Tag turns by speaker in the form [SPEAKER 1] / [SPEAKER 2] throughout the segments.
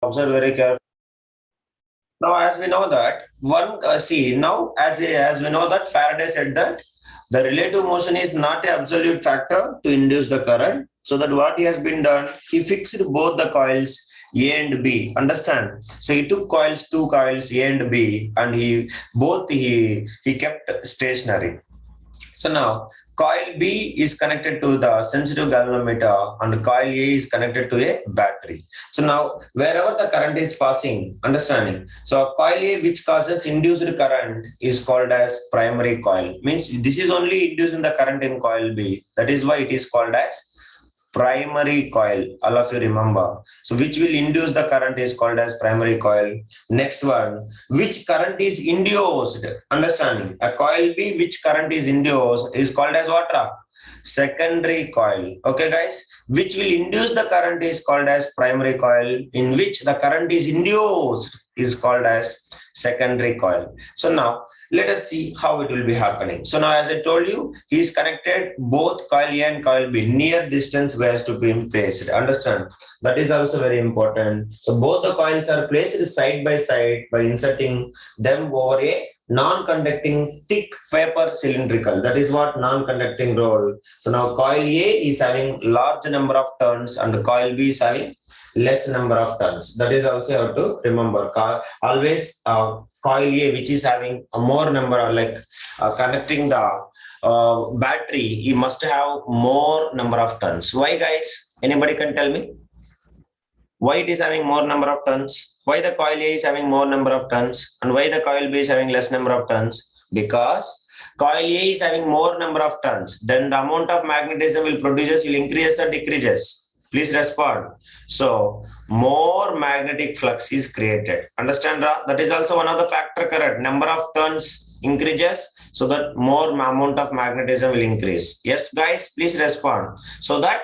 [SPEAKER 1] observe very carefully. Now, as we know that as we know that Faraday said that the relative motion is not an absolute factor to induce the current. So that what he has been done, he fixed both the coils A and B. Understand? So he took two coils A and B, and he kept stationary. So now coil B is connected to the sensitive galvanometer and coil A is connected to a battery. So now wherever the current is passing, understanding. So coil A which causes induced current is called as primary coil. Means this is only inducing the current in coil B. That is why it is called as primary coil. All of you remember. So which will induce the current is called as primary coil. Next one, which current is induced? Understanding. A coil B which current is induced is called as what? Secondary coil. Okay guys, which will induce the current is called as primary coil. In which the current is induced is called as secondary coil. So now let us see how it will be happening. So now as I told you, he is connected both coil A and coil B near distance where to be placed. Understand? That is also very important. So both the coils are placed side by side by inserting them over a non-conducting thick paper cylindrical. That is what non-conducting roll. So now coil A is having large number of turns and coil B is having less number of turns. That is also how to remember. Always coil A which is having a more number of connecting the battery, you must have more number of turns. Why guys? Anybody can tell me? Why it is having more number of turns? Why the coil A is having more number of turns and why the coil B is having less number of turns? Because coil A is having more number of turns, then the amount of magnetism will increase or decreases. Please respond. So more magnetic flux is created. Understand? That is also one of the factor, correct? Number of turns increases, so that more amount of magnetism will increase. Yes guys, please respond. So that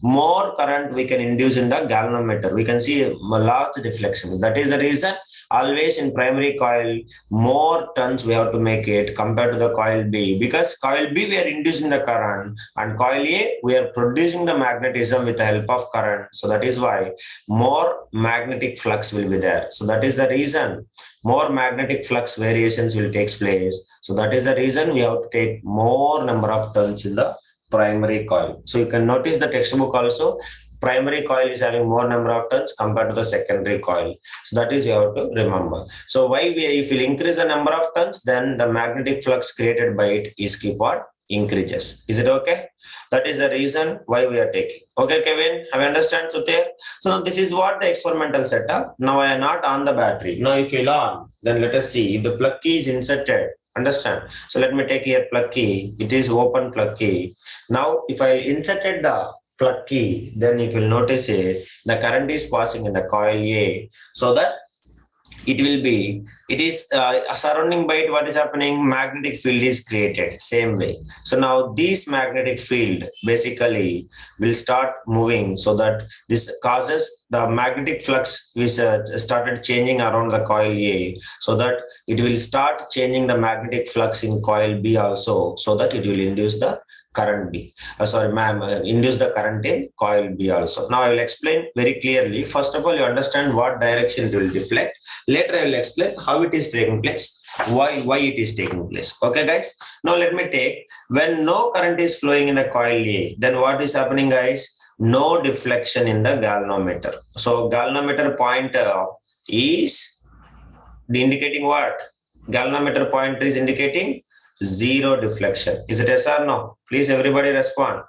[SPEAKER 1] more current we can induce in the galvanometer. We can see large deflections. That is the reason always in primary coil more turns we have to make it compared to the coil B, because coil B we are inducing the current and coil A we are producing the magnetism with the help of current. So that is why more magnetic flux will be there. So that is the reason more magnetic flux variations will take place. So that is the reason we have to take more number of turns in the primary coil. So you can notice the textbook also, primary coil is having more number of turns compared to the secondary coil. So that is you have to remember. So if you increase the number of turns, then the magnetic flux created by it is keep on increases. Is it okay? That is the reason why we are taking. Okay, Kevin, have you understand? So now this is what the experimental setup. Now I am not on the battery. Now if you on, then let us see if the plug key is inserted. Understand? So let me take here plug key. It is open plug key. Now if I inserted the plug key, then if you will notice it, the current is passing in the coil A, so that it is surrounding by it. What is happening? Magnetic field is created same way. So now this magnetic field basically will start moving, so that this causes the magnetic flux which started changing around the coil A, so that it will start changing the magnetic flux in coil B also, so that it will induce the current B. Induce the current in coil B also. Now I will explain very clearly. First of all, you understand what direction it will deflect. Later I will explain how it is taking place, why it is taking place. Okay guys. Now let me take, when no current is flowing in the coil A, then what is happening guys? No deflection in the galvanometer. So galvanometer pointer is indicating what? Galvanometer pointer is indicating zero deflection. Is it yes or no? Please everybody respond.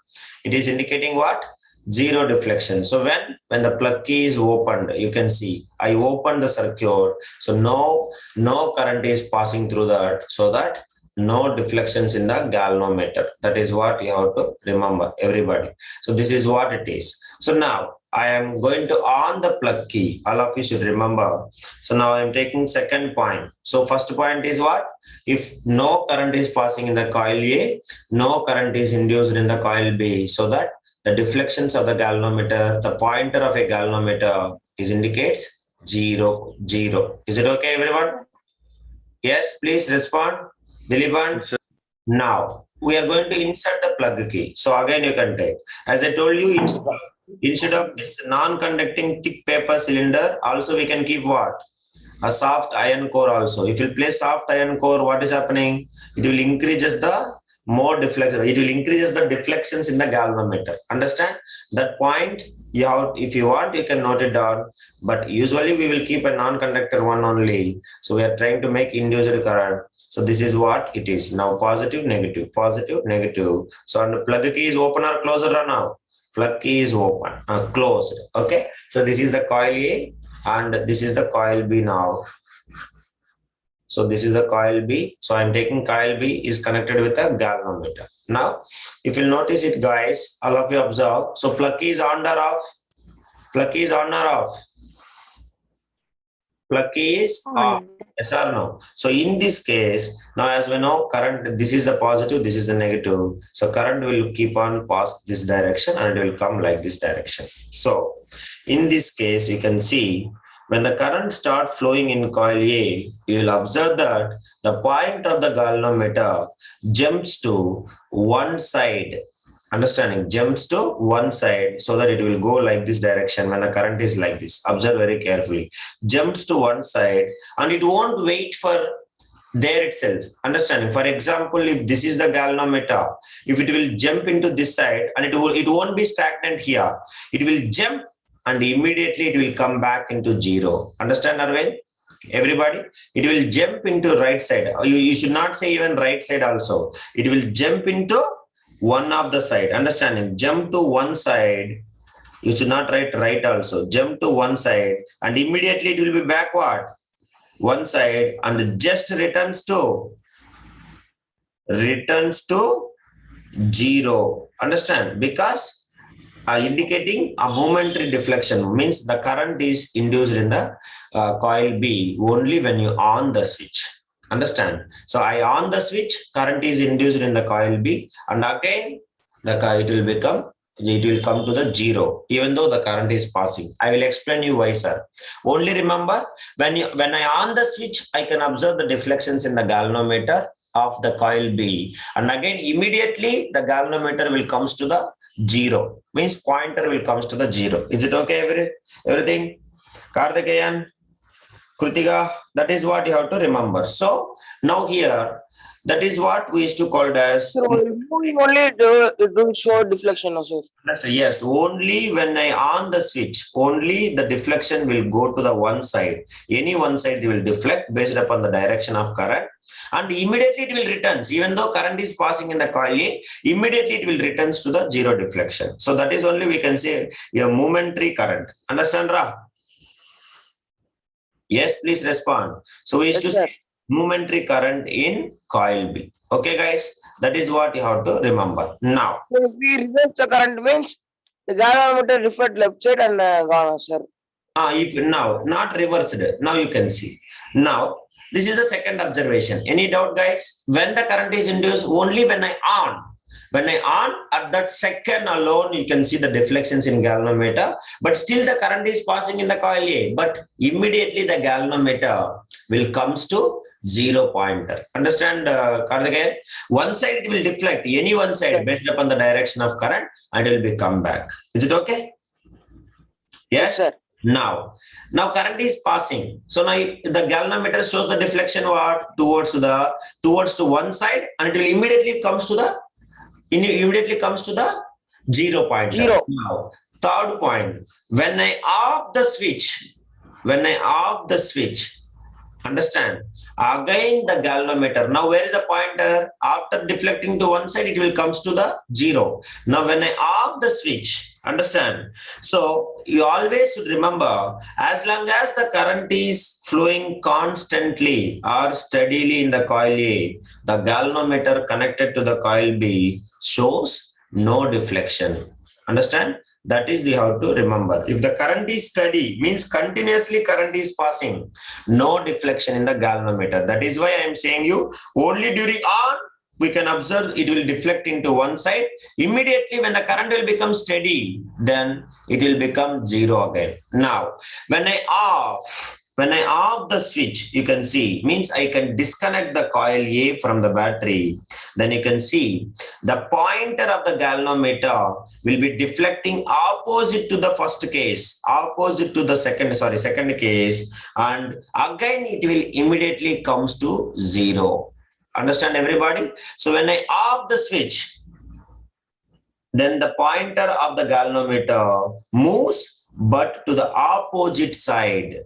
[SPEAKER 1] It is indicating what? Zero deflection. So when the plug key is opened, you can see I opened the circuit. So no current is passing through that, so that no deflections in the galvanometer. That is what you have to remember, everybody. So this is what it is. So now I am going to on the plug key. All of you should remember. So now I am taking second point. So first point is what? If no current is passing in the coil A, no current is induced in the coil B, so that the deflections of the galvanometer, the pointer of a galvanometer indicates 0, 0. Is it okay, everyone? Yes, please respond. Dilipan? Now we are going to insert the plug key. So again you can take, as I told you, instead of this non-conducting thick paper cylinder, also we can keep what? A soft iron core also. If you place soft iron core, what is happening? It will increases the more deflection. It will increases the deflections in the galvanometer. Understand that point? You have, if you want, you can note it down. But usually we will keep a non-conductor one only. So we are trying to make induced current. So this is what it is. Now positive, negative, positive, negative. So and the plug key is open or closed or now? Plug key is open, closed. Okay. So this is the coil A and this is the coil B now. So this is the coil B. So I'm taking coil B is connected with a galvanometer. Now, if you'll notice it, guys, all of you observe. So plug key is on or off? Plug key is on or off? Plug key is off. Yes or no? So in this case, now as we know, current, this is the positive, this is the negative. So current will keep on pass this direction and it will come like this direction. So in this case, you can see when the current starts flowing in coil A, you will observe that the point of the galvanometer jumps to one side. Understanding, jumps to one side so that it will go like this direction when the current is like this. Observe very carefully. Jumps to one side and it won't wait for there itself. Understanding, for example, if this is the galvanometer, if it will jump into this side and it won't be stagnant here. It will jump and immediately it will come back into zero. Understand, Arvind? Everybody, it will jump into right side. You should not say even right side also. It will jump into one of the side. Understanding, jump to one side. You should not write right also. Jump to one side and immediately it will be backward. One side and just returns to zero. Understand? Because indicating a momentary deflection means the current is induced in the coil B only when you on the switch. Understand? So I on the switch, current is induced in the coil B, and again it will come to the zero, even though the current is passing. I will explain you why, sir. Only remember, when I on the switch, I can observe the deflections in the galvanometer of the coil B, and again immediately the galvanometer will comes to the zero. Means pointer will comes to the zero. Is it okay? Everything? Karthikeyan, Kritika, that is what you have to remember. So now here, that is what we used to call it as.
[SPEAKER 2] So only it will show deflection also.
[SPEAKER 1] Yes, only when I on the switch, only the deflection will go to the one side. Any one side will deflect based upon the direction of current, and immediately it will returns. Even though current is passing in the coil A, immediately it will returns to the zero deflection. So that is only we can say a momentary current. Understand, Ra? Yes, please respond. So we used to say momentary current in coil B. Okay, guys, that is what you have to remember. Now,
[SPEAKER 2] so if we reverse the current means the galvanometer reflect left side and gone, sir.
[SPEAKER 1] If now not reversed, now you can see. Now, this is the second observation. Any doubt, guys? When the current is induced, only when I on. When I on, at that second alone, you can see the deflections in galvanometer, but still the current is passing in the coil A, but immediately the galvanometer will comes to zero pointer. Understand, Karthikeyan? One side it will deflect, any one side based upon the direction of current, and it will be come back. Is it okay? Yes, sir. Now current is passing. So now the galvanometer shows the deflection towards to one side, and it will immediately comes to the zero point. Now, third point, when I off the switch, understand, again the galvanometer. Now, where is the pointer? After deflecting to one side, it will comes to the zero. Now, when I off the switch, understand. So, you always should remember, as long as the current is flowing constantly or steadily in the coil A, the galvanometer connected to the coil B shows no deflection. Understand? That is you have to remember. If the current is steady, means continuously current is passing, no deflection in the galvanometer. That is why I am saying you only during on we can observe it will deflect into one side. Immediately when the current will become steady, then it will become zero again. Now, when I off, when I off the switch, you can see, means I can disconnect the coil A from the battery. Then you can see the pointer of the galvanometer will be deflecting opposite to the first case, opposite to the second case, and again it will immediately comes to 0. Understand everybody? So when I off the switch, then the pointer of the galvanometer moves but to the opposite side,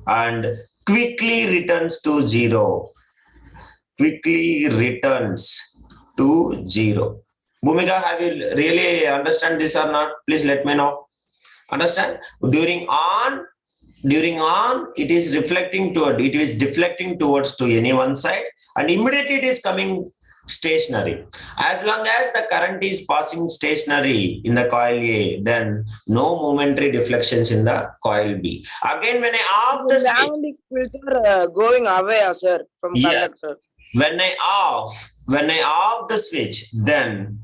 [SPEAKER 1] and quickly returns to 0. Quickly returns to 0. Bhumika, have you really understand this or not? Please let me know. Understand? During on, it is deflecting towards to any one side, and immediately it is coming stationary. As long as the current is passing stationary in the coil A, then no momentary deflections in the coil B. Again, when I off the switch,
[SPEAKER 2] magnetic fields are going away, sir, from
[SPEAKER 1] yeah,
[SPEAKER 2] conductor.
[SPEAKER 1] when I off the switch, then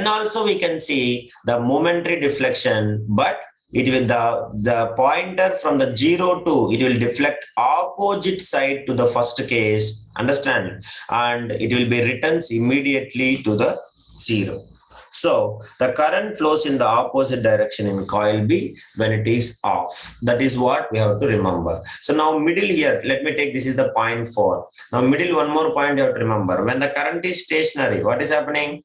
[SPEAKER 1] also we can see the momentary deflection, but it will the pointer from the 0 to it will deflect opposite side to the first case. Understand? And it will be returns immediately to the 0. So the current flows in the opposite direction in coil B when it is off. That is what we have to remember. So now middle here, let me take, this is the point 4. Now middle, one more point you have to remember. When the current is stationary, what is happening?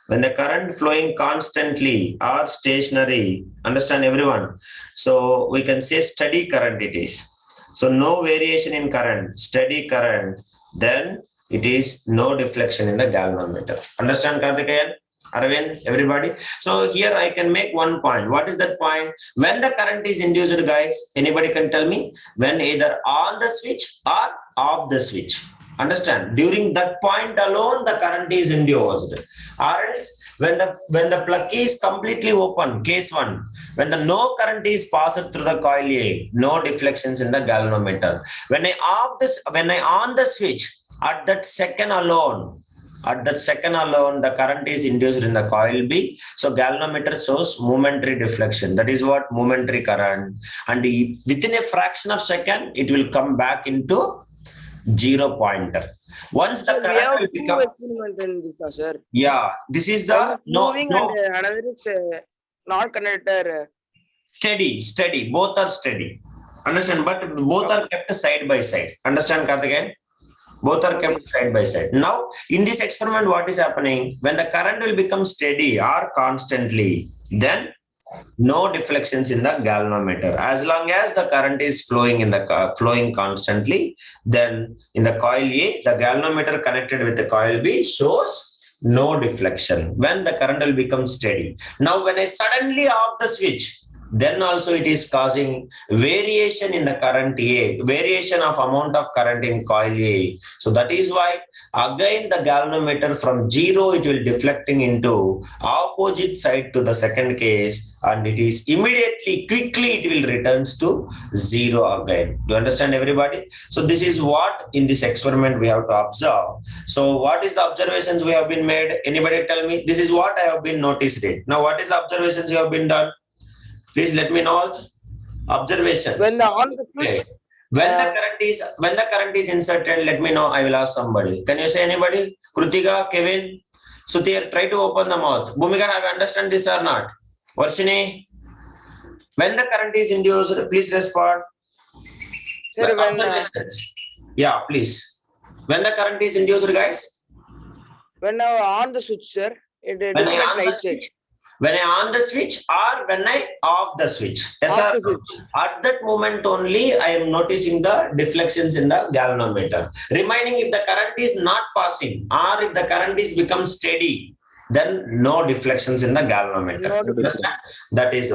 [SPEAKER 1] When the current flowing constantly or stationary, understand everyone? So we can say steady current it is. So no variation in current, steady current, then it is no deflection in the galvanometer. Understand, Karthikeyan? Arvind, everybody? So here I can make one point. What is that point? When the current is induced, guys, anybody can tell me? When either on the switch or off the switch. Understand? During that point alone, the current is induced. Or else, when the plug is completely open, case 1, when the no current is passed through the coil A, no deflections in the galvanometer. When I on the switch, at that second alone, the current is induced in the coil B. So galvanometer shows momentary deflection. That is what momentary current. And within a fraction of second, it will come back into 0 pointer. Once the current will become,
[SPEAKER 2] sir.
[SPEAKER 1] yeah, this is the
[SPEAKER 2] moving and another is not connected.
[SPEAKER 1] Steady. Both are steady. Understand? But both are kept side by side. Understand, Karthikeyan? Both are kept side by side. Now, in this experiment, what is happening? When the current will become steady or constantly, then no deflections in the galvanometer. As long as the current is flowing constantly, then in the coil A, the galvanometer connected with the coil B shows no deflection when the current will become steady. Now, when I suddenly off the switch, then also it is causing variation in the current A, variation of amount of current in coil A. So that is why again the galvanometer from 0, it will deflecting into opposite side to the second case, and it is quickly it will returns to 0 again. Do you understand, everybody? So this is what in this experiment we have to observe. So what is the observations we have been made? Anybody tell me? This is what I have been noticed it. Now what is the observations you have been done? Please let me know observations.
[SPEAKER 2] When the on the switch,
[SPEAKER 1] when the current is inserted, let me know. I will ask somebody. Can you say anybody? Krutika, Kevin, Suthir, try to open the mouth. Bhumika, have you understand this or not? Varshini, when the current is induced, please respond.
[SPEAKER 2] sir,
[SPEAKER 1] yeah, please. When the current is induced, guys?
[SPEAKER 2] When I on the switch, sir, it deflect right side.
[SPEAKER 1] When I on the switch or when I off the switch? Yes, sir. At that moment only, I am noticing the deflections in the galvanometer. Reminding, if the current is not passing or if the current is become steady, then no deflections in the galvanometer. That is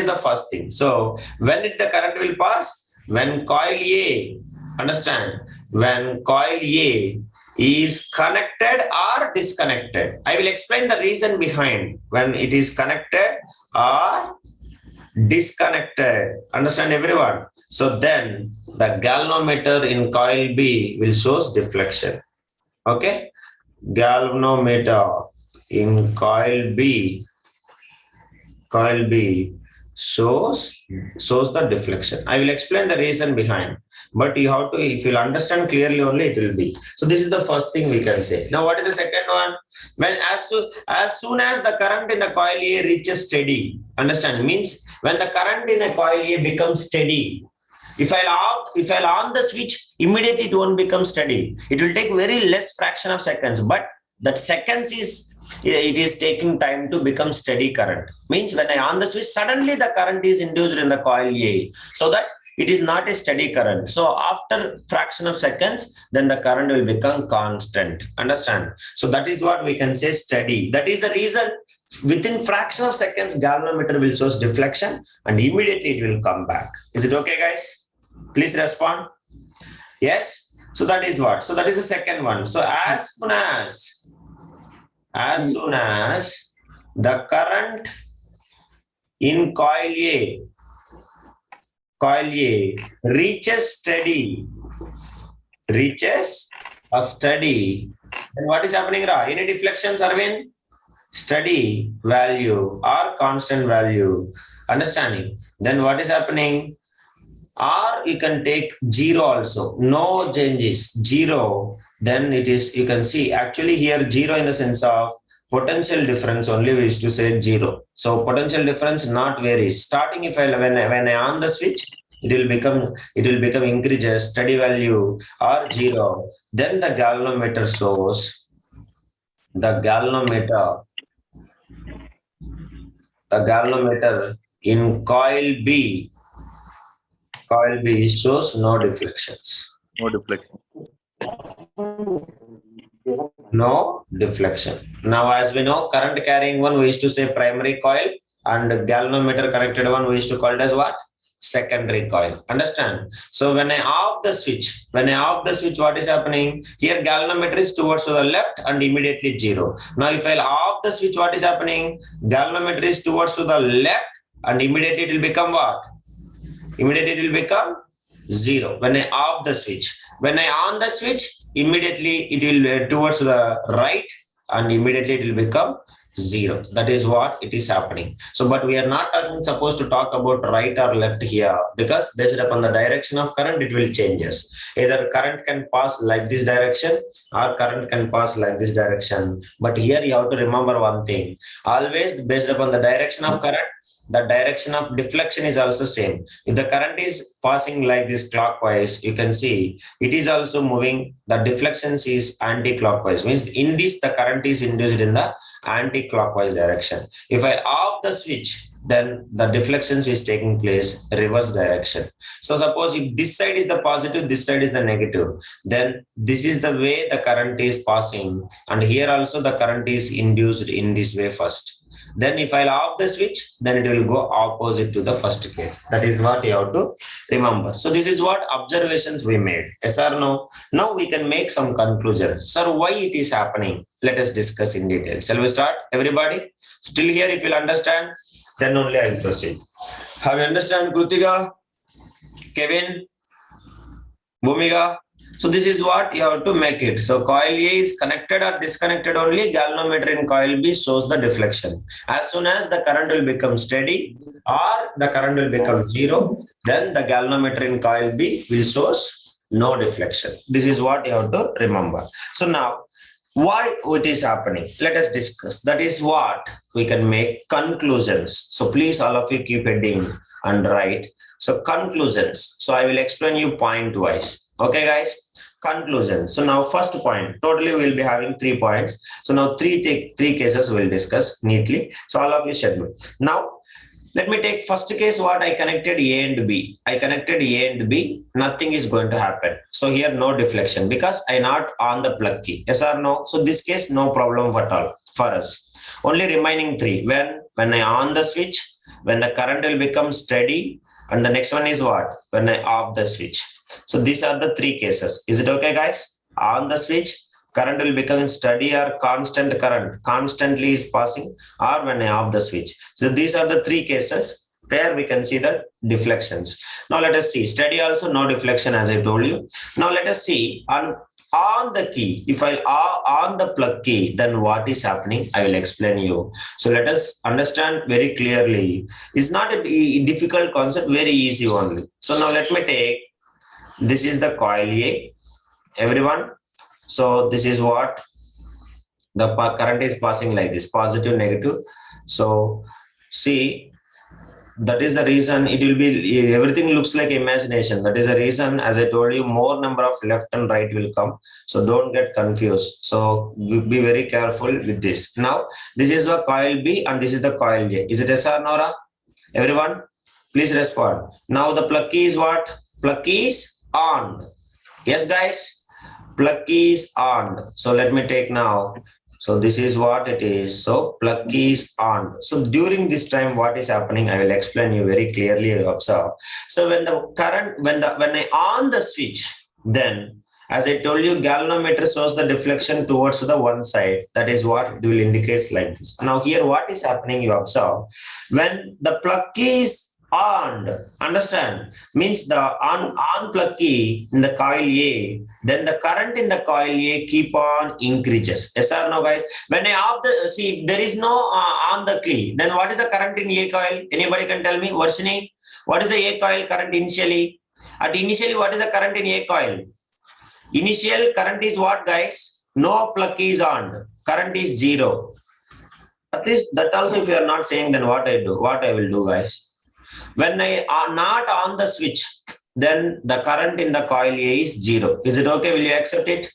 [SPEAKER 1] the first thing. So when the current will pass? When coil A, understand? When coil A is connected or disconnected. I will explain the reason behind when it is connected or disconnected. Understand, everyone? So then the galvanometer in coil B will shows deflection. Okay? Galvanometer in coil B shows the deflection. I will explain the reason behind, but you have to, if you'll understand clearly only, it will be. So this is the first thing we can say. Now what is the second one? When as soon as the current in the coil A reaches steady, understand, means when the current in the coil A becomes steady, if I'll on the switch, immediately it won't become steady. It will take very less fraction of seconds, but that seconds is, it is taking time to become steady current. Means when I on the switch, suddenly the current is induced in the coil A, so that it is not a steady current. So after fraction of seconds, then the current will become constant. Understand? So that is what we can say steady. That is the reason within fraction of seconds, galvanometer will show deflection and immediately it will come back. Is it okay, guys? Please respond. Yes. So that is what. So that is the second one. So as soon as the current in coil A reaches steady, then what is happening? Any deflections, Arvind? Steady value or constant value. Understanding? Then what is happening? Or you can take 0 also, no changes, 0. Then it is, you can see actually here 0 in the sense of potential difference only, we used to say 0. So potential difference not varies. Starting if when I on the switch, it will become increases, steady value or 0. Then the galvanometer shows the galvanometer in coil B shows no deflections.
[SPEAKER 3] No deflection.
[SPEAKER 1] No deflection. Now, as we know, current carrying one we used to say primary coil, and galvanometer connected one we used to call it as what? Secondary coil. Understand? So when I off the switch, what is happening? Here galvanometer is towards to the left and immediately 0. Now if I off the switch, what is happening? Galvanometer is towards to the left and immediately it will become what? Immediately it will become 0 when I off the switch. When I on the switch, immediately it will towards the right and immediately it will become 0. That is what it is happening. So, but we are not supposed to talk about right or left here, because based upon the direction of current, it will changes. Either current can pass like this direction or current can pass like this direction. But here you have to remember one thing. Always based upon the direction of current, the direction of deflection is also same. If the current is passing like this clockwise, you can see it is also moving. The deflections is anti-clockwise. Means in this, the current is induced in the anti-clockwise direction. If I off the switch, then the deflections is taking place reverse direction. So suppose if this side is the positive, this side is the negative, then this is the way the current is passing, and here also the current is induced in this way first. Then if I off the switch, then it will go opposite to the first case. That is what you have to remember. So this is what observations we made. Yes or no? Now we can make some conclusions. Sir, why it is happening? Let us discuss in detail. Shall we start, everybody? Still here, if you'll understand, then only I will proceed. Have you understand, Krutika, Kevin, Bhumika? So this is what you have to make it. So coil A is connected or disconnected only. Galvanometer in coil B shows the deflection. As soon as the current will become steady or the current will become 0, then the galvanometer in coil B will shows no deflection. This is what you have to remember. So now, why it is happening? Let us discuss. That is what we can make conclusions. So please, all of you keep heading and write. So conclusions. So I will explain you point wise. Okay, guys. Conclusion. So now first point, totally we'll be having 3 points. So now three cases we'll discuss neatly. So all of you schedule. Now let me take first case what I connected A and B. I connected A and B, nothing is going to happen. So here no deflection because I not on the plug key. Yes or no? So this case no problem at all for us. Only remaining 3. When I on the switch, when the current will become steady, and the next one is what? When I off the switch. So these are the 3 cases. Is it okay, guys? On the switch, current will become steady or constant current, constantly is passing, or when I off the switch. So these are the 3 cases where we can see the deflections. Now let us see. Steady also no deflection as I told you. Now let us see on on the key, if I on the plug key, then what is happening? I will explain you. So let us understand very clearly. It's not a difficult concept, very easy only. So now let me take, this is the coil A, everyone. So this is what the current is passing like this, positive, negative. So see, that is the reason it will be, everything looks like imagination. That is the reason, as I told you, more number of left and right will come. So don't get confused. So be very careful with this. Now, this is the coil B and this is the coil J. Is it yes or no? Everyone, please respond. Now the plug key is what? Plug key is on. Yes, guys, plug key is on. So let me take now. So this is what it is. So plug key is on. So during this time, what is happening? I will explain you very clearly. Observe. So when the current, when I on the switch, then as I told you, galvanometer shows the deflection towards the one side. That is what it will indicate like this. Now here, what is happening? You observe when the plug key is on, understand, means the on plug key in the coil A, then the current in the coil A keep on increases. Yes or no, guys? When I off the, see, if there is no on the key, then what is the current in A coil? Anybody can tell me? Varshini, what is the A coil current initially? At initially, what is the current in A coil? Initial current is what, guys? No plug key is on. Current is 0. At least that also, if you are not saying, then what I do? What I will do, guys? When I are not on the switch, then the current in the coil A is 0. Is it okay? Will you accept it?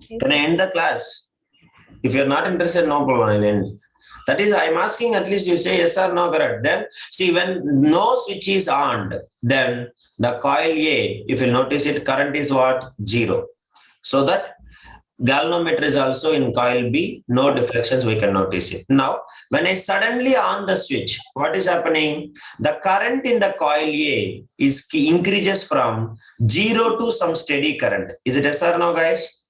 [SPEAKER 3] Yes,
[SPEAKER 1] Can I end the class? If you are not interested, no problem, I'll end. That is, I'm asking, at least you say yes or no, correct. Then see, when no switch is on, then the coil A, if you notice it, current is what? 0. So that galvanometer is also in coil B, no deflections, we can notice it. Now, when I suddenly on the switch, what is happening? The current in the coil A is increases from 0 to some steady current. Is it yes or no, guys?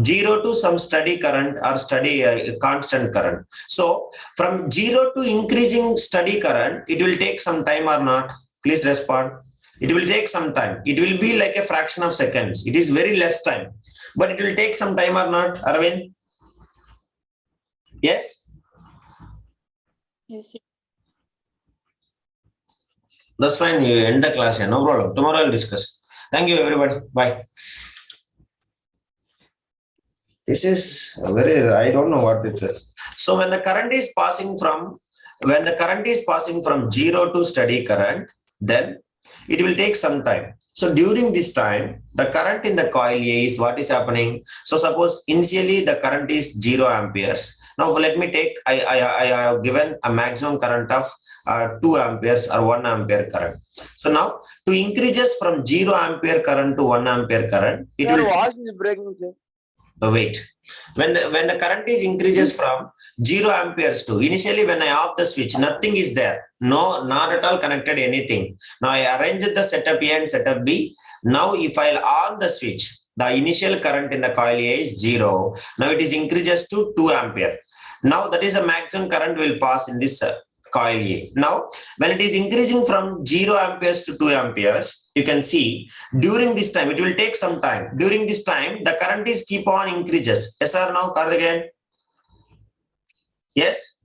[SPEAKER 1] 0 to some steady current or steady constant current. So from 0 to increasing steady current, it will take some time or not? Please respond. It will take some time. It will be like a fraction of seconds. It is very less time. But it will take some time or not, Arvind? Yes?
[SPEAKER 3] yes.
[SPEAKER 1] That's fine. You end the class here. No problem. Tomorrow I'll discuss. Thank you, everybody. Bye. This is very, I don't know what it is. So when the current is passing from, 0 to steady current, then it will take some time. So during this time, the current in the coil A is what is happening. So suppose initially the current is 0 amperes. Now let me take, I have given a maximum current of 2 amperes or 1 ampere current. So now to increases from 0 ampere current to 1 ampere current, it
[SPEAKER 2] Your
[SPEAKER 1] will
[SPEAKER 2] voice is breaking, sir.
[SPEAKER 1] wait. When the current is increases from 0 amperes to, initially when I off the switch, nothing is there. No, not at all connected anything. Now I arranged the setup A and setup B. Now if I'll on the switch, the initial current in the coil A is 0. Now it is increases to 2 ampere. Now that is the maximum current will pass in this coil A. Now, when it is increasing from 0 amperes to 2 amperes, you can see during this time, it will take some time. During this time, the current is keep on increases. Yes or no, Karthikeyan? Yes?